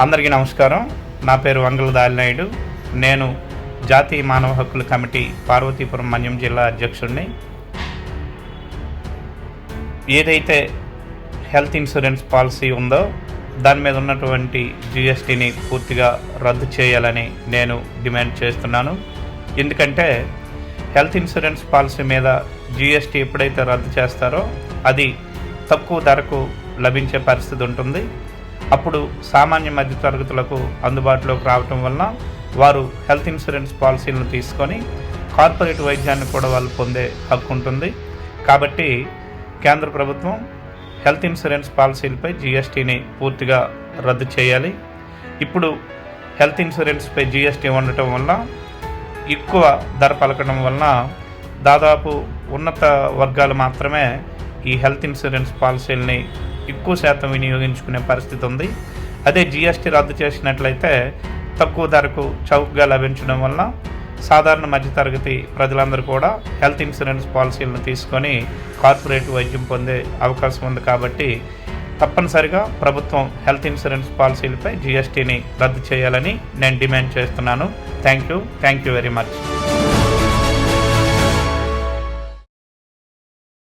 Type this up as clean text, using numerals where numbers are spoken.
అందరికీ నమస్కారం. నా పేరు వంగల దాలినాయుడు. నేను జాతీయ మానవ హక్కుల కమిటీ పార్వతీపురం మన్యం జిల్లా అధ్యక్షుడిని. ఏదైతే హెల్త్ ఇన్సూరెన్స్ పాలసీ ఉందో దాని మీద ఉన్నటువంటి జిఎస్టీని పూర్తిగా రద్దు చేయాలని నేను డిమాండ్ చేస్తున్నాను. ఎందుకంటే హెల్త్ ఇన్సూరెన్స్ పాలసీ మీద జిఎస్టీ ఎప్పుడైతే రద్దు చేస్తారో అది తక్కువ ధరకు లభించే పరిస్థితి ఉంటుంది. అప్పుడు సామాన్య మధ్య తరగతులకు అందుబాటులోకి రావటం వలన వారు హెల్త్ ఇన్సూరెన్స్ పాలసీలను తీసుకొని కార్పొరేట్ వైద్యాన్ని కూడా వాళ్ళు పొందే హక్కు ఉంటుంది. కాబట్టి కేంద్ర ప్రభుత్వం హెల్త్ ఇన్సూరెన్స్ పాలసీలపై జిఎస్టీని పూర్తిగా రద్దు చేయాలి. ఇప్పుడు హెల్త్ ఇన్సూరెన్స్పై జిఎస్టీ ఉండటం వల్ల ఎక్కువ ధర పలకడం వలన దాదాపు ఉన్నత వర్గాలు మాత్రమే ఈ హెల్త్ ఇన్సూరెన్స్ పాలసీలని ఎక్కువ శాతం వినియోగించుకునే పరిస్థితి ఉంది. అదే జిఎస్టీ రద్దు చేసినట్లయితే తక్కువ ధరకు చౌకగా లభించడం వల్ల సాధారణ మధ్యతరగతి ప్రజలందరూ కూడా హెల్త్ ఇన్సూరెన్స్ పాలసీలను తీసుకొని కార్పొరేట్ వైద్యం పొందే అవకాశం ఉంది. కాబట్టి తప్పనిసరిగా ప్రభుత్వం హెల్త్ ఇన్సూరెన్స్ పాలసీలపై జిఎస్టీని రద్దు చేయాలని నేను డిమాండ్ చేస్తున్నాను. Thank you very much.